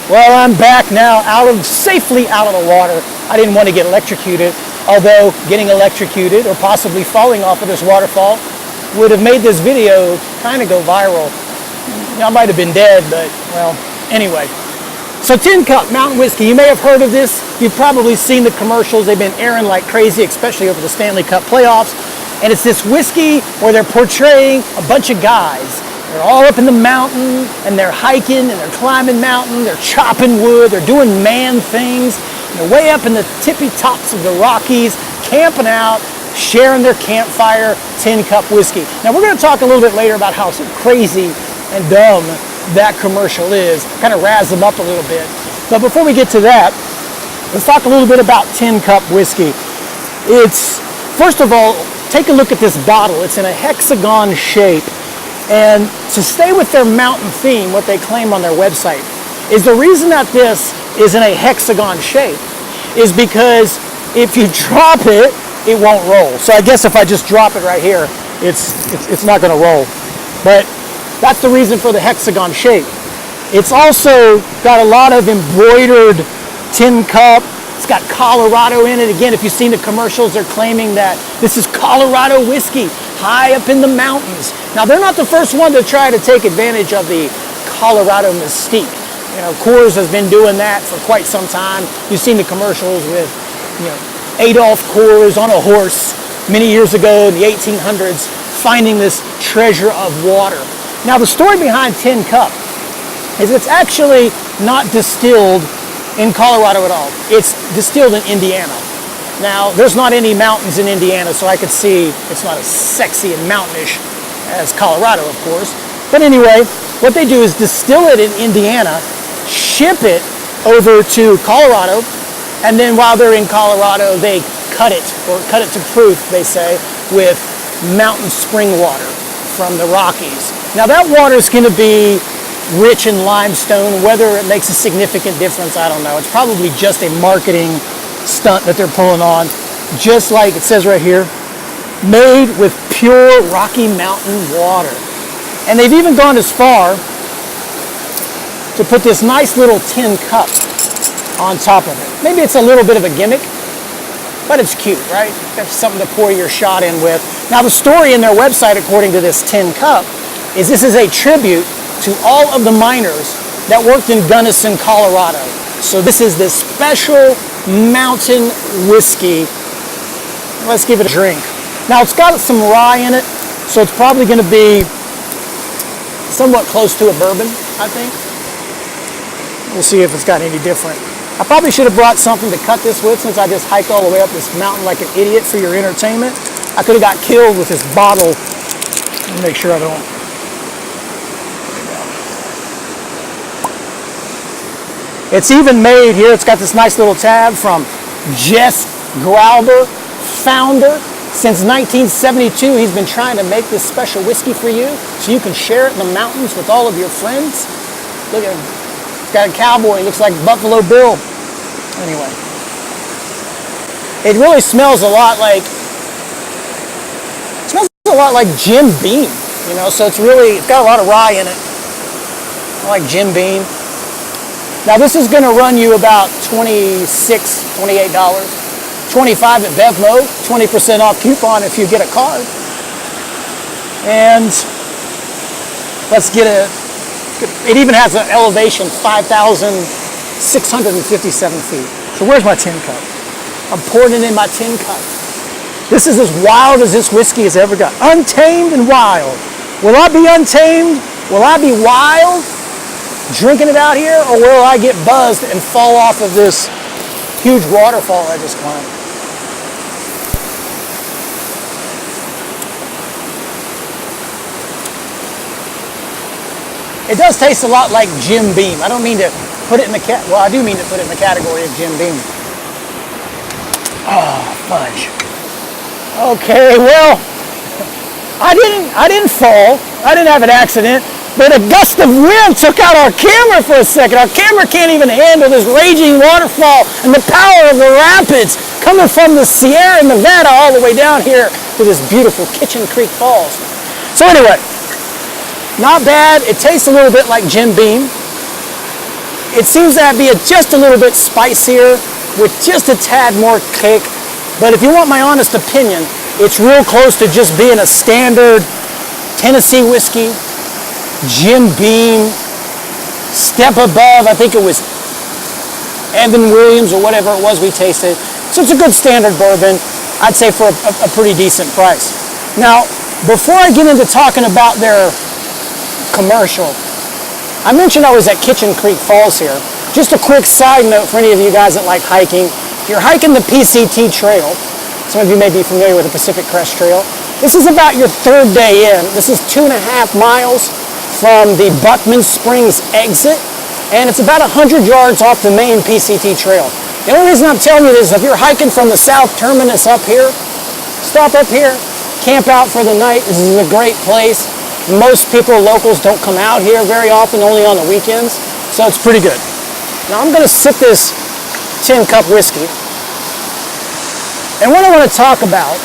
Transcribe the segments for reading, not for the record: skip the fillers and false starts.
Well, I'm back now, safely out of the water. I didn't want to get electrocuted, although getting electrocuted or possibly falling off of this waterfall would have made this video kind of go viral. I might have been dead, but well, anyway. So Tin Cup Mountain Whiskey, you may have heard of this. You've probably seen the commercials. They've been airing like crazy, especially over the Stanley Cup playoffs. And it's this whiskey where they're portraying a bunch of guys. They're all up in the mountain, and they're hiking, and they're climbing mountain, they're chopping wood, they're doing man things. And they're way up in the tippy tops of the Rockies, camping out, sharing their campfire Tin Cup whiskey. Now we're going to talk a little bit later about how crazy and dumb that commercial is, kind of razz them up a little bit. But before we get to that, let's talk a little bit about Tin Cup whiskey. It's, first of all, take a look at this bottle. It's in a hexagon shape. And to stay with their mountain theme, what they claim on their website, is the reason that this is in a hexagon shape is because if you drop it, it won't roll. So I guess if I just drop it right here, it's not going to roll. But that's the reason for the hexagon shape. It's also got a lot of embroidered tin cup. It's got Colorado in it. Again, if you've seen the commercials, they're claiming that this is Colorado whiskey, high up in the mountains. Now, they're not the first one to try to take advantage of the Colorado mystique. You know, Coors has been doing that for quite some time. You've seen the commercials with, Adolf Coors on a horse many years ago in the 1800s, finding this treasure of water. Now, the story behind Tin Cup is it's actually not distilled in Colorado at all. It's distilled in Indiana. Now, there's not any mountains in Indiana, so I could see it's not as sexy and mountainish as Colorado, of course. But anyway, what they do is distill it in Indiana, ship it over to Colorado, and then while they're in Colorado, they cut it to proof, they say, with mountain spring water from the Rockies. Now, that water is going to be rich in limestone. Whether it makes a significant difference, I don't know. It's probably just a marketing stunt that they're pulling on, just like it says right here, made with pure Rocky Mountain water. And they've even gone as far to put this nice little tin cup on top of it. Maybe it's a little bit of a gimmick, but it's cute, right? That's something to pour your shot in with. Now, the story in their website, according to this tin cup, is this is a tribute to all of the miners that worked in Gunnison, Colorado. So this is this special mountain whiskey. Let's give it a drink. Now, it's got some rye in it, so it's probably going to be somewhat close to a bourbon, I think. We'll see if it's got any different. I probably should have brought something to cut this with, since I just hiked all the way up this mountain like an idiot for your entertainment. I could have got killed with this bottle. Let me make sure I don't. It's even made here. It's got this nice little tab from Jess Grauber, founder. Since 1972, he's been trying to make this special whiskey for you so you can share it in the mountains with all of your friends. Look at him. He's got a cowboy. He looks like Buffalo Bill. Anyway. It really smells a lot like Jim Beam, so it's got a lot of rye in it. I like Jim Beam. Now, this is going to run you about $26, $28, $25 at BevMo, 20% off coupon if you get a card. And let's get it even has an elevation, 5,657 feet. So where's my tin cup? I'm pouring it in my tin cup. This is as wild as this whiskey has ever got. Untamed and wild. Will I be untamed? Will I be wild drinking it out here, or will I get buzzed and fall off of this huge waterfall I just climbed? It does taste a lot like Jim Beam. I don't mean to put it in the I do mean to put it in the category of Jim Beam. Oh, fudge. Okay, well, I didn't fall. I didn't have an accident. But a gust of wind took out our camera for a second. Our camera can't even handle this raging waterfall and the power of the rapids coming from the Sierra Nevada all the way down here to this beautiful Kitchen Creek Falls. So anyway, not bad. It tastes a little bit like Jim Beam. It seems to be just a little bit spicier with just a tad more kick. But if you want my honest opinion, it's real close to just being a standard Tennessee whiskey, Jim Beam, step above, I think it was Evan Williams or whatever it was we tasted. So it's a good standard bourbon, I'd say for a pretty decent price. Now, before I get into talking about their commercial, I mentioned I was at Kitchen Creek Falls here. Just a quick side note for any of you guys that like hiking. If you're hiking the PCT Trail, some of you may be familiar with the Pacific Crest Trail, this is about your third day in. This is 2.5 miles from the Buckman Springs exit, and it's about 100 yards off the main PCT Trail. The only reason I'm telling you this is if you're hiking from the south terminus up here, stop up here, camp out for the night. This is a great place. Most people, locals, don't come out here very often, only on the weekends, so it's pretty good. Now I'm going to sip this tin cup whiskey, and what I want to talk about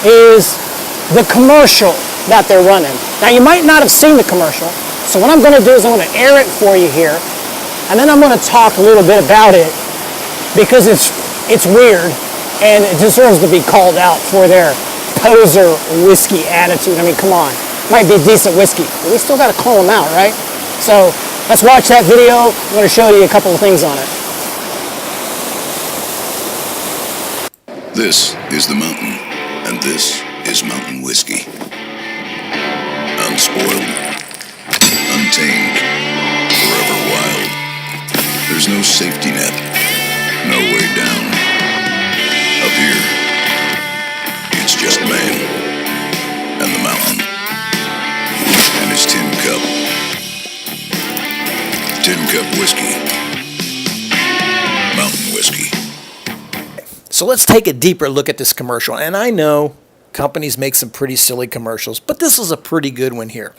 is the commercial that they're running. Now you might not have seen the commercial, so what I'm going to do is I'm going to air it for you here, and then I'm going to talk a little bit about it because it's weird and it deserves to be called out for their poser whiskey attitude. I mean, come on. Might be decent whiskey, but we still got to call them out, right? So let's watch that video. I'm going to show you a couple of things on it. This is the mountain, and this is mountain whiskey. Unspoiled, untamed, forever wild. There's no safety net, no way down. Up here, it's just man and the mountain. And his tin cup. Tin cup whiskey. Mountain whiskey. So let's take a deeper look at this commercial. And I know companies make some pretty silly commercials, but this is a pretty good one here.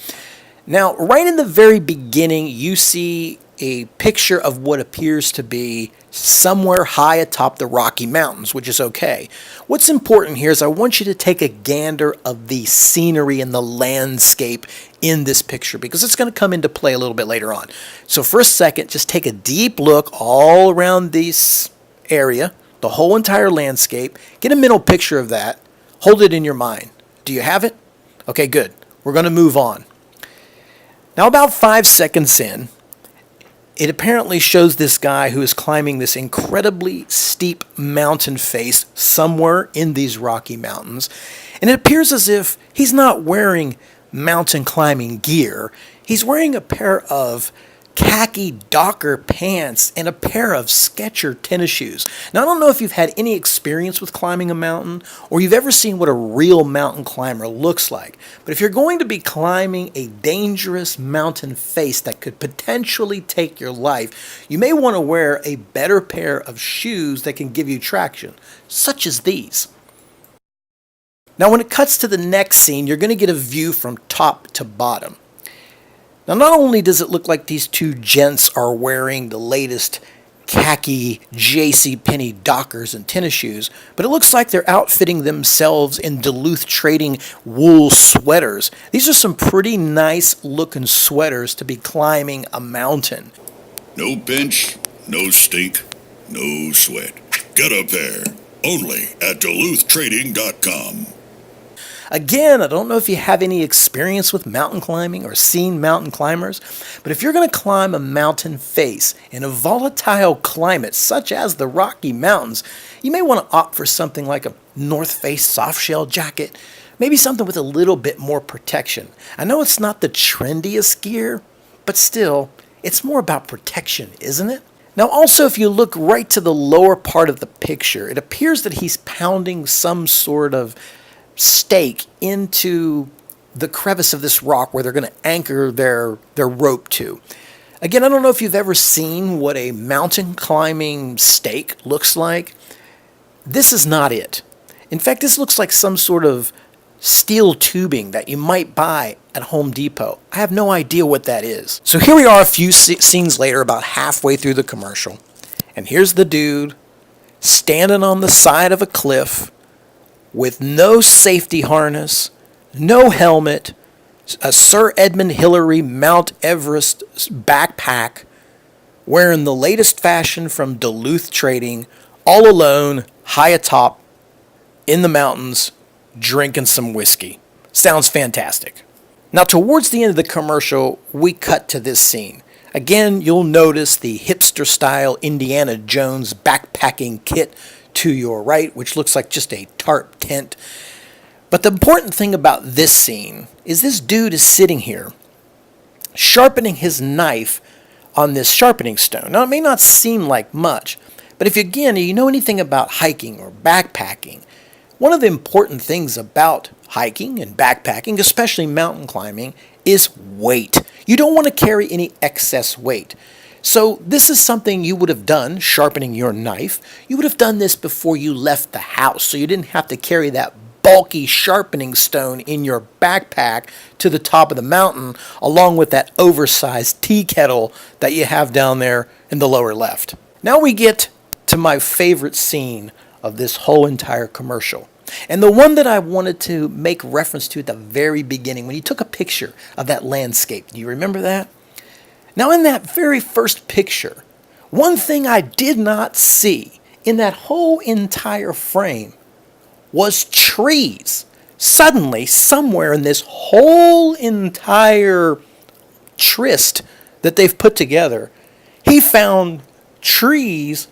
Now, right in the very beginning, you see a picture of what appears to be somewhere high atop the Rocky Mountains, which is okay. What's important here is I want you to take a gander of the scenery and the landscape in this picture because it's going to come into play a little bit later on. So for a second, just take a deep look all around this area, the whole entire landscape. Get a mental picture of that. Hold it in your mind. Do you have it? Okay, good. We're going to move on. Now, about 5 seconds in, it apparently shows this guy who is climbing this incredibly steep mountain face somewhere in these Rocky Mountains. And it appears as if he's not wearing mountain climbing gear. He's wearing a pair of khaki Docker pants and a pair of Skechers tennis shoes. Now, I don't know if you've had any experience with climbing a mountain or you've ever seen what a real mountain climber looks like. But if you're going to be climbing a dangerous mountain face that could potentially take your life, you may want to wear a better pair of shoes that can give you traction, such as these. Now, when it cuts to the next scene, you're going to get a view from top to bottom. Now, not only does it look like these two gents are wearing the latest khaki JCPenney Dockers and tennis shoes, but it looks like they're outfitting themselves in Duluth Trading wool sweaters. These are some pretty nice looking sweaters to be climbing a mountain. No pinch, no stink, no sweat. Get a pair. Only at DuluthTrading.com. Again, I don't know if you have any experience with mountain climbing or seen mountain climbers, but if you're going to climb a mountain face in a volatile climate such as the Rocky Mountains, you may want to opt for something like a North Face softshell jacket, maybe something with a little bit more protection. I know it's not the trendiest gear, but still, it's more about protection, isn't it? Now also, if you look right to the lower part of the picture, it appears that he's pounding some sort of stake into the crevice of this rock where they're going to anchor their rope to. Again, I don't know if you've ever seen what a mountain climbing stake looks like. This is not it. In fact, this looks like some sort of steel tubing that you might buy at Home Depot. I have no idea what that is. So here we are a few scenes later, about halfway through the commercial. And here's the dude standing on the side of a cliff with no safety harness, no helmet, a Sir Edmund Hillary Mount Everest backpack, wearing the latest fashion from Duluth Trading, all alone, high atop, in the mountains, drinking some whiskey. Sounds fantastic. Now, towards the end of the commercial, we cut to this scene. Again, you'll notice the hipster-style Indiana Jones backpacking kit to your right, which looks like just a tarp tent. But the important thing about this scene is this dude is sitting here, sharpening his knife on this sharpening stone. Now, it may not seem like much, but if you know anything about hiking or backpacking, one of the important things about hiking and backpacking, especially mountain climbing, is weight. You don't want to carry any excess weight. So this is something you would have done, sharpening your knife. You would have done this before you left the house, so you didn't have to carry that bulky sharpening stone in your backpack to the top of the mountain, along with that oversized tea kettle that you have down there in the lower left. Now we get to my favorite scene of this whole entire commercial. And the one that I wanted to make reference to at the very beginning, when he took a picture of that landscape. Do you remember that? Now, in that very first picture, one thing I did not see in that whole entire frame was trees. Suddenly, somewhere in this whole entire tryst that they've put together, he found trees,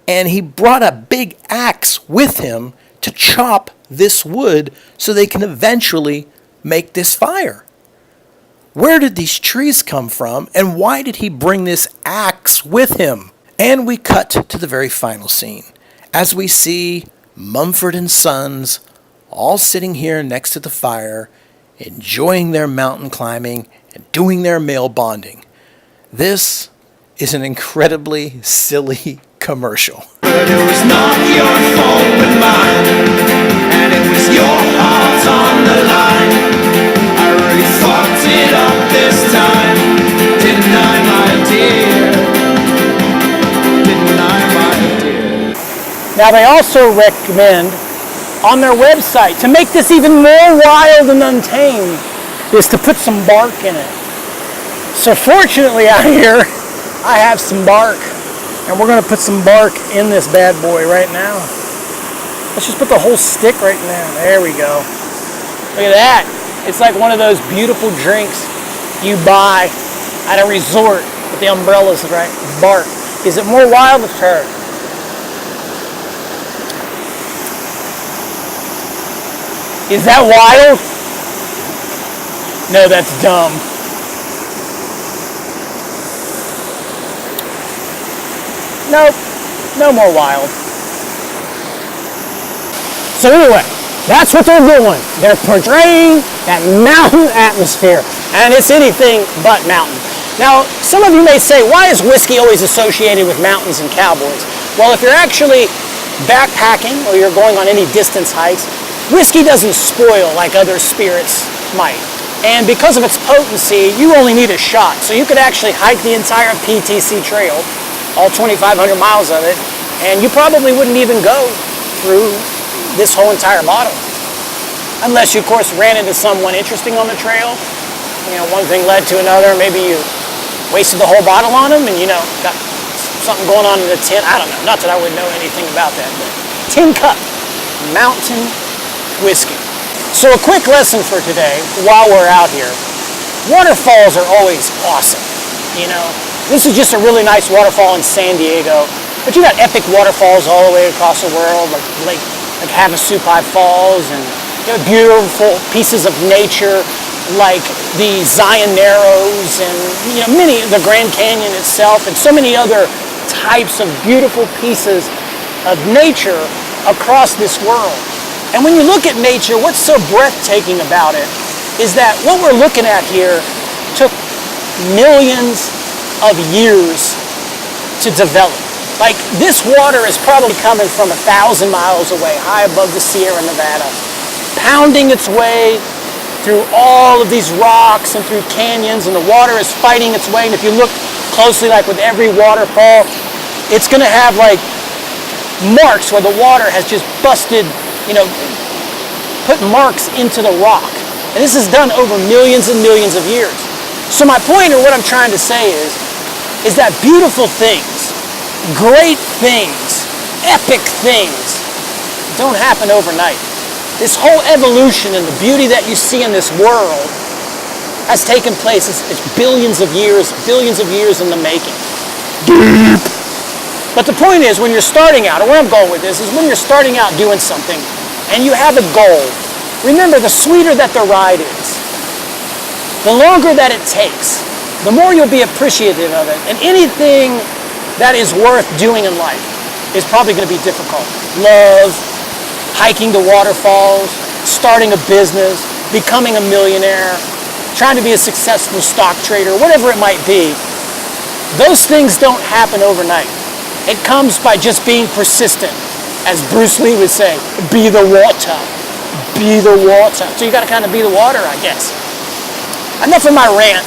and he brought a big axe with him to chop this wood so they can eventually make this fire. Where did these trees come from, and why did he bring this axe with him? And we cut to the very final scene, as we see Mumford and Sons all sitting here next to the fire, enjoying their mountain climbing and doing their male bonding. This is an incredibly silly commercial. But it was not your fault but mine, and it was your heart on the line. I really fucked it up this time, didn't I, my dear? Didn't I, my dear? Now they also recommend on their website, to make this even more wild and untamed, is to put some bark in it. So fortunately out here, I have some bark. And we're going to put some bark in this bad boy right now. Let's just put the whole stick right in there. There we go. Look at that. It's like one of those beautiful drinks you buy at a resort with the umbrellas, right? Bark. Is it more wild or her? Is that wild? No, that's dumb. Nope, no more wild. So anyway, that's what they're doing. They're portraying that mountain atmosphere, and it's anything but mountain. Now, some of you may say, why is whiskey always associated with mountains and cowboys? Well, if you're actually backpacking or you're going on any distance hikes, whiskey doesn't spoil like other spirits might. And because of its potency, you only need a shot. So you could actually hike the entire PTC trail, all 2,500 miles of it, and you probably wouldn't even go through this whole entire bottle. Unless you, of course, ran into someone interesting on the trail. You know, one thing led to another. Maybe you wasted the whole bottle on them and, you know, got something going on in the tin. I don't know. Not that I would know anything about that. But Tin Cup Mountain Whiskey. So a quick lesson for today while we're out here. Waterfalls are always awesome, you know. This is just a really nice waterfall in San Diego, but you got epic waterfalls all the way across the world, like Havasupai Falls, and you have beautiful pieces of nature like the Zion Narrows, and you know the Grand Canyon itself, and so many other types of beautiful pieces of nature across this world. And when you look at nature, what's so breathtaking about it is that what we're looking at here took millions of years to develop. Like, this water is probably coming from 1,000 miles away, high above the Sierra Nevada, pounding its way through all of these rocks and through canyons, and the water is fighting its way. And if you look closely, like with every waterfall, it's going to have like marks where the water has just busted, you know, put marks into the rock. And this is done over millions and millions of years. So my point, or what I'm trying to say, is is that beautiful things, great things, epic things don't happen overnight. This whole evolution and the beauty that you see in this world has taken place. It's billions of years in the making. But the point is, when you're starting out, or where I'm going with this, is when you're starting out doing something and you have a goal, remember, the sweeter that the ride is, the longer that it takes, the more you'll be appreciative of it. And anything that is worth doing in life is probably going to be difficult. Love, hiking to waterfalls, starting a business, becoming a millionaire, trying to be a successful stock trader, whatever it might be. Those things don't happen overnight. It comes by just being persistent. As Bruce Lee would say, be the water. Be the water. So you got to kind of be the water, I guess. Enough of my rant.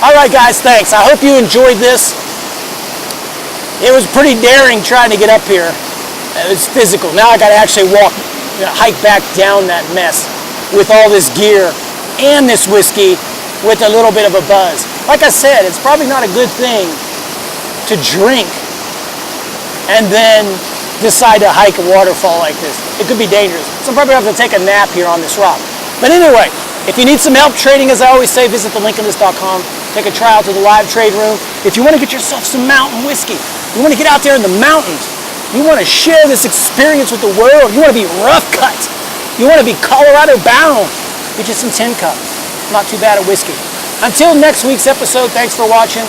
All right, guys, thanks. I hope you enjoyed this. It was pretty daring trying to get up here. It was physical. Now I got to actually hike back down that mess with all this gear and this whiskey with a little bit of a buzz. Like I said, it's probably not a good thing to drink and then decide to hike a waterfall like this. It could be dangerous. So I'm probably going to have to take a nap here on this rock. But anyway, if you need some help trading, as I always say, visit thelinkinthis.com. Take a trial to the live trade room. If you want to get yourself some mountain whiskey, you want to get out there in the mountains, you want to share this experience with the world, you want to be rough cut, you want to be Colorado bound, get you some tin cup. Not too bad at whiskey. Until next week's episode, thanks for watching.